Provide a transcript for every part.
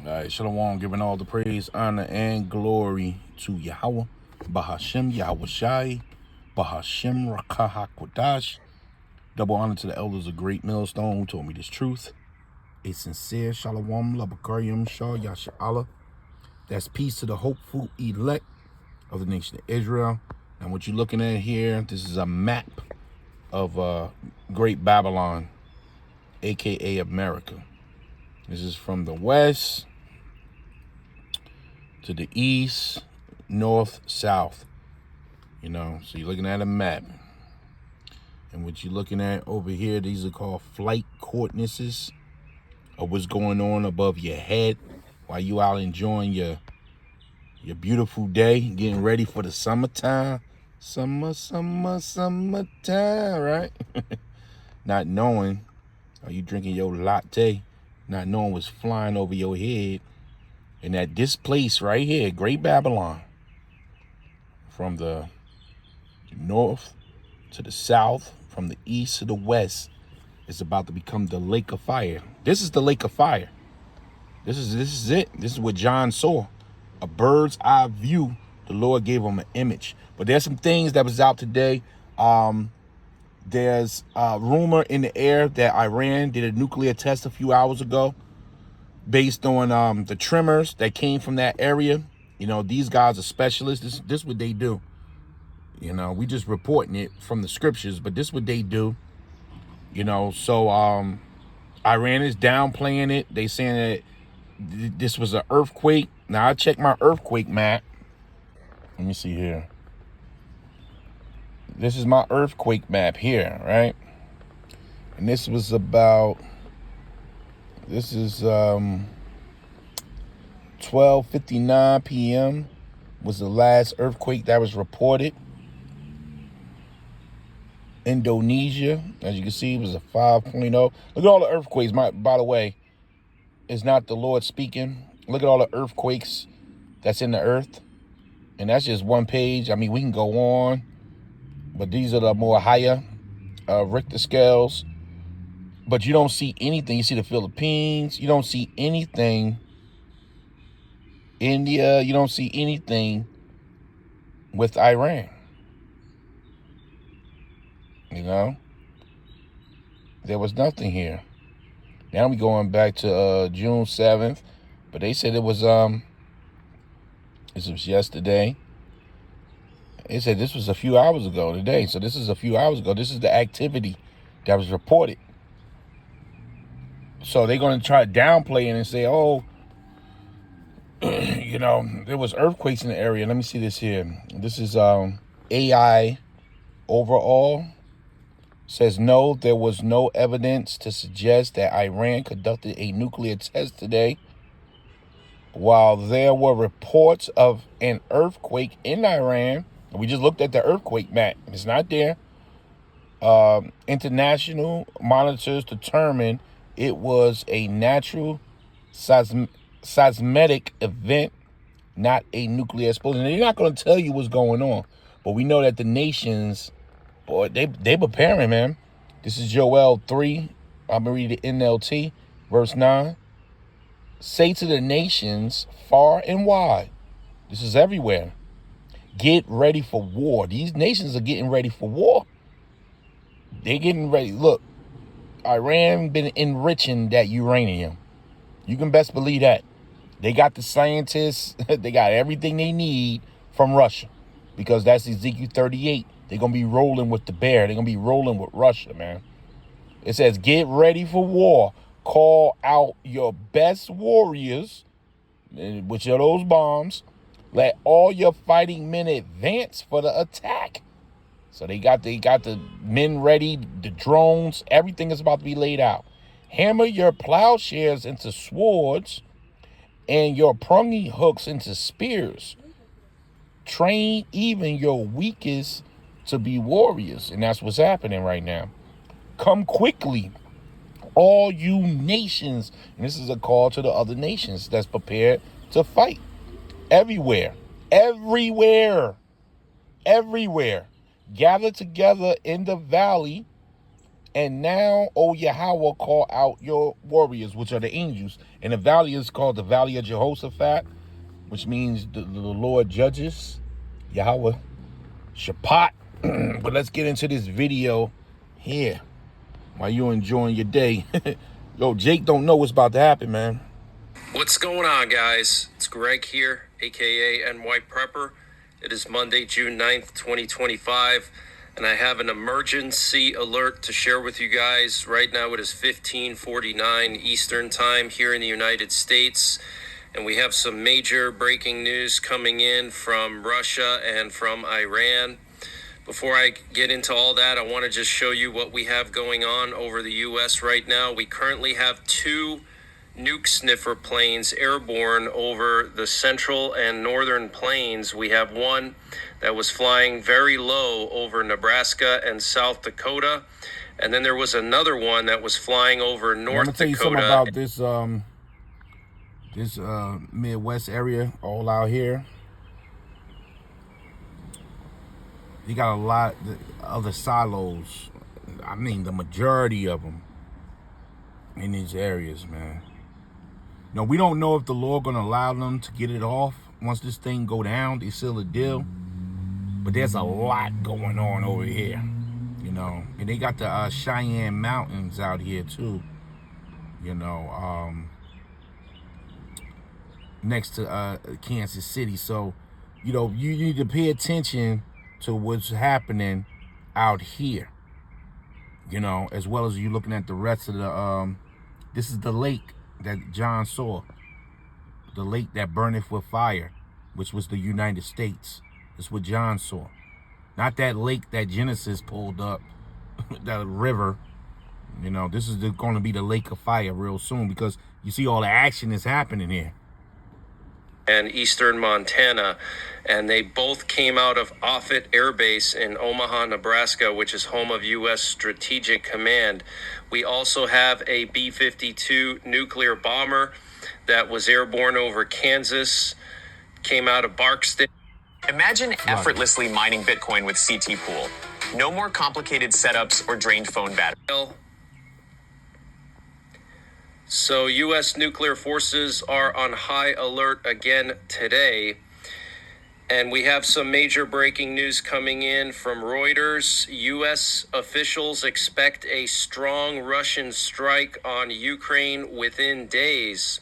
All right, Shalom, giving all the praise, honor, and glory to Yahweh, Bahashem Yahweh Shai, Bahashem Rakah HaKodash. Double honor to the elders of Great Millstone who told me this truth. A sincere Shalom, Labakaryim Shah Yasha'Allah. That's peace to the hopeful elect of the nation of Israel. And what you're looking at here, this is a map of Great Babylon, aka America. This is from the west to the east, north, south. So you're looking at a map. And what you're looking at over here, these are called flight coordinates of what's going on above your head while you out enjoying your beautiful day, getting ready for the summertime. Summertime, right? Not knowing, are you drinking your latte, not knowing what's flying over your head. And that this place right here, Great Babylon, from the north to the south, from the east to the west, is about to become the lake of fire. This is the lake of fire. This is it. This is what John saw. A bird's eye view. The Lord gave him an image. But there's some things that was out today. There's a rumor in the air that Iran did a nuclear test a few hours ago based on the tremors that came from that area. These guys are specialists. This is what they do. We just reporting it from the scriptures, but this is what they do. So Iran is downplaying it. They saying that this was an earthquake. Now I checked my earthquake map. Let me see here. This is my earthquake map here, right? And this is 12:59 p.m. was the last earthquake that was reported. Indonesia, as you can see, was a 5.0. Look at all the earthquakes. By the way, it's not the Lord speaking. Look at all the earthquakes that's in the earth. And that's just one page. I mean, we can go on, but these are the more higher Richter scales. But you don't see anything. You see the Philippines. You don't see anything. India. You don't see anything with Iran. There was nothing here. Now we're going back to June 7th. But they said this was yesterday. They said this was a few hours ago today. So this is a few hours ago. This is the activity that was reported. So they're going to try to downplay it and say, oh, there was earthquakes in the area. Let me see this here. This is AI overall. Says no, there was no evidence to suggest that Iran conducted a nuclear test today. While there were reports of an earthquake in Iran, we just looked at the earthquake map. It's not there. International monitors determined it was a natural seismic event, not a nuclear explosion. They're not going to tell you what's going on, but we know that the nations, boy, they preparing, man. This is Joel 3. I'm going to read the NLT, verse 9. Say to the nations far and wide, this is everywhere, get ready for war. These nations are getting ready for war. They're getting ready. Look, Iran been enriching that uranium. You can best believe that. They got the scientists. They got everything they need from Russia, because that's Ezekiel 38. They're going to be rolling with the bear. They're going to be rolling with Russia, man. It says, get ready for war. Call out your best warriors, which are those bombs. Let all your fighting men advance for the attack. So they got the men ready, the drones, everything is about to be laid out. Hammer your plowshares into swords and your pruning hooks into spears. Train even your weakest to be warriors. And that's what's happening right now. Come quickly, all you nations. And this is a call to the other nations that's prepared to fight. Everywhere. Gather together in the valley And now, O Yahweh, call out your warriors, which are the angels. And the valley is called the Valley of Jehoshaphat, which means the Lord judges. Yahweh Shabbat. But let's get into this video here while you're enjoying your day. Yo, Jake don't know what's about to happen, man. What's going on, guys? It's Greg here, aka NY Prepper. It is Monday, June 9th, 2025, and I have an emergency alert to share with you guys. Right now it is 15:49 Eastern Time here in the United States, and we have some major breaking news coming in from Russia and from Iran. Before I get into all that, I want to just show you what we have going on over the U.S. right now. We currently have two nuke sniffer planes airborne over the central and northern plains. We have one that was flying very low over Nebraska and South Dakota, and then there was another one that was flying over North Dakota. I'm gonna tell you something about this Midwest area all out here. You got a lot of other silos. I mean, the majority of them in these areas, man. No, we don't know if the Lord gonna allow them to get it off once this thing go down. They seal a deal, but there's a lot going on over here, you know. And they got the Cheyenne Mountains out here too, you know, next to Kansas City. So, you know, you need to pay attention to what's happening out here, you know, as well as you looking at the rest of the. This is the lake that John saw, the lake that burneth with fire, which was the United States. That's what John saw. Not that lake that Genesis pulled up, that river. You know, this is going to be the lake of fire real soon, because you see all the action is happening here. And eastern Montana, and they both came out of Offutt Air Base in Omaha, Nebraska, which is home of U.S. Strategic Command. We also have a B-52 nuclear bomber that was airborne over Kansas, came out of Barksdale. Imagine effortlessly mining Bitcoin with CT Pool. No more complicated setups or drained phone batteries. So U.S. nuclear forces are on high alert again today. And we have some major breaking news coming in from Reuters. U.S. officials expect a strong Russian strike on Ukraine within days.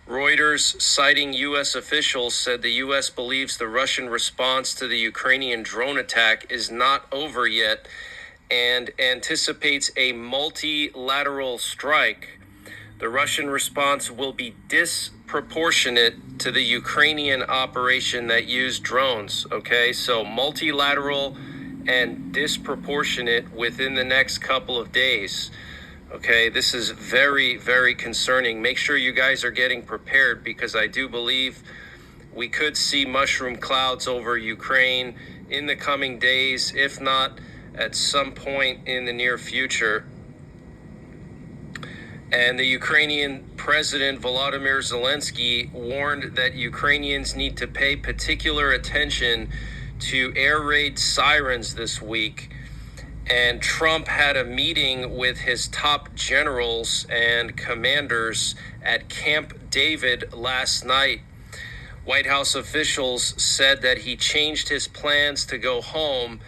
Reuters, citing U.S. officials, said the U.S. believes the Russian response to the Ukrainian drone attack is not over yet and anticipates a multilateral strike. The Russian response will be disproportionate to the Ukrainian operation that used drones, okay? So multilateral and disproportionate within the next couple of days, okay? This is very, very concerning. Make sure you guys are getting prepared, because I do believe we could see mushroom clouds over Ukraine in the coming days, if not at some point in the near future. And the Ukrainian President Volodymyr Zelensky warned that Ukrainians need to pay particular attention to air raid sirens this week. And Trump had a meeting with his top generals and commanders at Camp David last night. White House officials said that he changed his plans to go home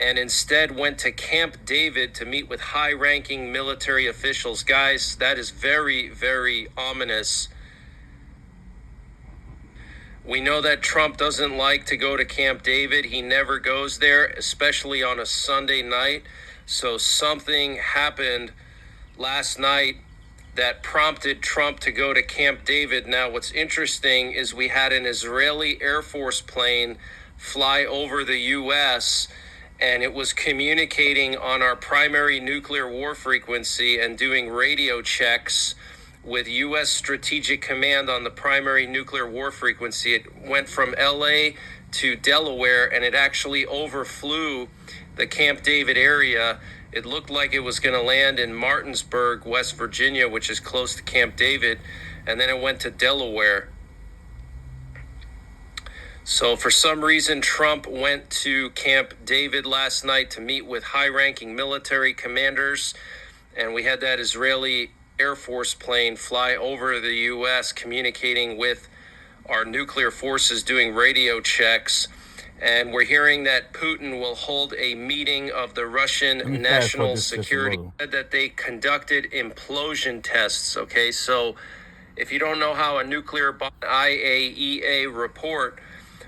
and instead went to Camp David to meet with high-ranking military officials. Guys, that is very, very ominous. We know that Trump doesn't like to go to Camp David. He never goes there, especially on a Sunday night. So something happened last night that prompted Trump to go to Camp David. Now, what's interesting is we had an Israeli Air Force plane fly over the U.S., and it was communicating on our primary nuclear war frequency and doing radio checks with U.S. Strategic Command on the primary nuclear war frequency. It went from L.A. to Delaware, and it actually overflew the Camp David area. It looked like it was going to land in Martinsburg, West Virginia, which is close to Camp David, and then it went to Delaware. So for some reason, Trump went to Camp David last night to meet with high-ranking military commanders, and we had that Israeli Air Force plane fly over the U.S. communicating with our nuclear forces, doing radio checks. And we're hearing that Putin will hold a meeting of the Russian National Security, that they conducted implosion tests. Okay, so if you don't know how a nuclear bomb, IAEA report,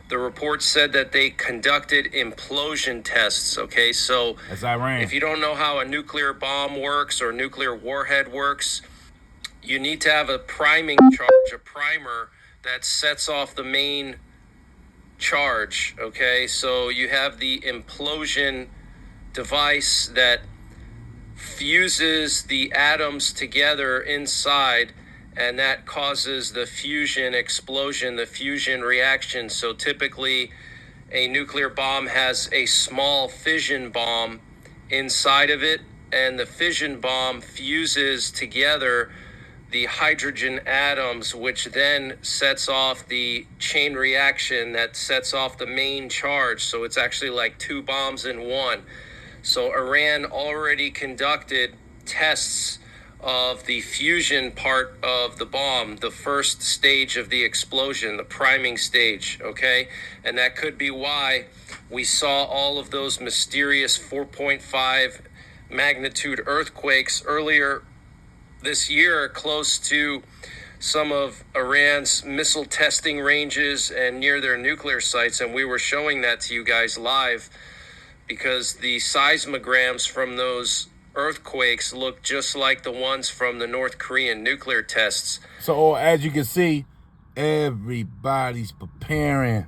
the report said that they conducted implosion tests. Okay, so that's Iran. If you don't know how a nuclear bomb works or nuclear warhead works, you need to have a priming charge, a primer that sets off the main charge. Okay, so you have the implosion device that fuses the atoms together inside, and that causes the fusion explosion, the fusion reaction. So typically a nuclear bomb has a small fission bomb inside of it, and the fission bomb fuses together the hydrogen atoms, which then sets off the chain reaction that sets off the main charge. So it's actually like two bombs in one. So Iran already conducted tests of the fusion part of the bomb, the first stage of the explosion, the priming stage, okay? And that could be why we saw all of those mysterious 4.5 magnitude earthquakes earlier this year close to some of Iran's missile testing ranges and near their nuclear sites. And we were showing that to you guys live because the seismograms from those earthquakes look just like the ones from the North Korean nuclear tests. So as you can see, everybody's preparing.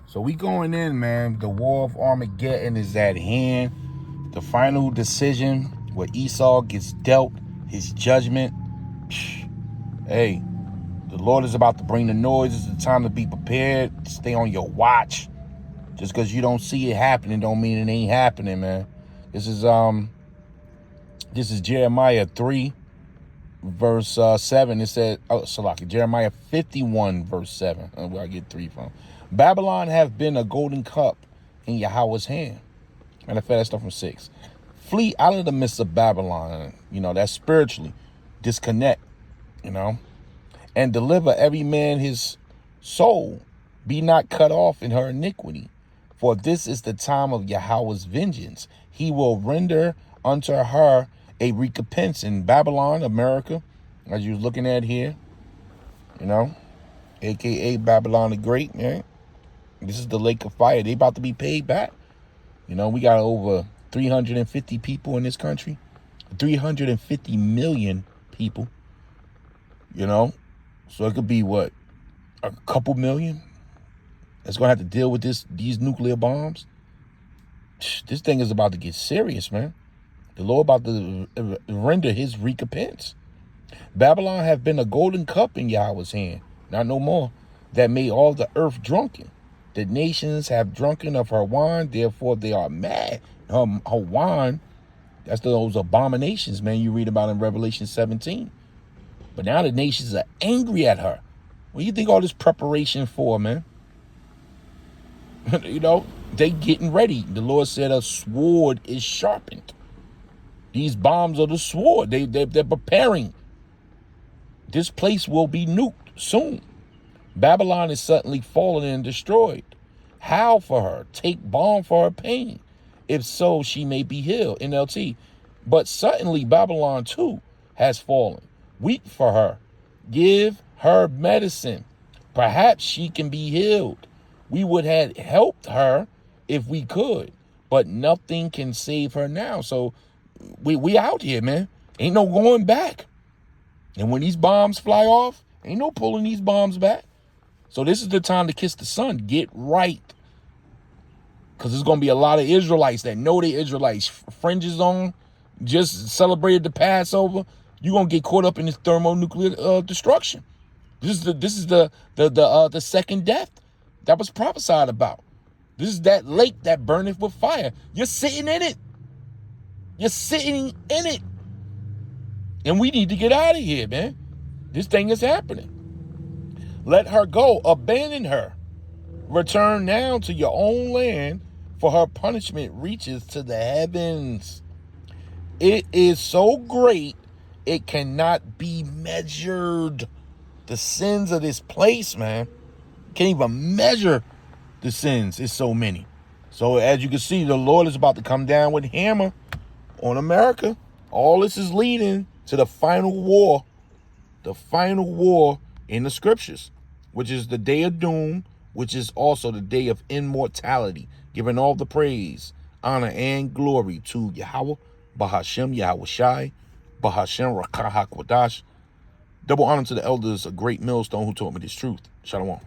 So we going in, man. The war of Armageddon is at hand. The final decision where Esau gets dealt his judgment. Hey, the Lord is about to bring the noise. It's the time to be prepared. Stay on your watch. Just because you don't see it happening don't mean it ain't happening, man. This is Jeremiah 3 verse 7. It said, Jeremiah 51 verse 7. Where I get 3 from. Babylon have been a golden cup in Yahweh's hand. Matter of fact, that's stuff from 6. Flee out of the midst of Babylon. That's spiritually. Disconnect, and deliver every man his soul. Be not cut off in her iniquity. For this is the time of Yahweh's vengeance. He will render unto her a recompense. In Babylon, America, as you was looking at here, aka Babylon the Great, man. This is the lake of fire. They about to be paid back. We got over 350 people in this country, 350 million people, so it could be what, a couple million that's going to have to deal with these nuclear bombs. This thing is about to get serious, man. The Lord about to render his recompense. Babylon have been a golden cup in Yahweh's hand, not no more, that made all the earth drunken. The nations have drunken of her wine, therefore they are mad. Her wine, that's those abominations, man, you read about in Revelation 17. But now the nations are angry at her. What do you think all this preparation for, man? They getting ready. The Lord said a sword is sharpened. These bombs are the sword. They're preparing. This place will be nuked soon. Babylon is suddenly fallen and destroyed. Howl for her. Take balm for her pain. If so, she may be healed. NLT. But suddenly Babylon too has fallen. Weep for her. Give her medicine. Perhaps she can be healed. We would have helped her if we could, but nothing can save her now. So we out here, man. Ain't no going back. And when these bombs fly off, ain't no pulling these bombs back. So this is the time to kiss the sun. Get right. Because there's going to be a lot of Israelites that know they Israelites. Fringes on, just celebrated the Passover. You're going to get caught up in this thermonuclear destruction. This is the second death that was prophesied about. This is that lake that burneth with fire. You're sitting in it. You're sitting in it. And we need to get out of here, man. This thing is happening. Let her go. Abandon her. Return now to your own land, for her punishment reaches to the heavens. It is so great, it cannot be measured. The sins of this place, man. Can't even measure the sins. It's so many. So as you can see, the Lord is about to come down with hammer on America. All this is leading to the final war in the scriptures, which is the day of doom, which is also the day of immortality, giving all the praise, honor, and glory to Yahweh, Bahashem, Yahweh Shai, Bahashem, Rakah HaKodash. Double honor to the elders, a great millstone who taught me this truth. Shalom.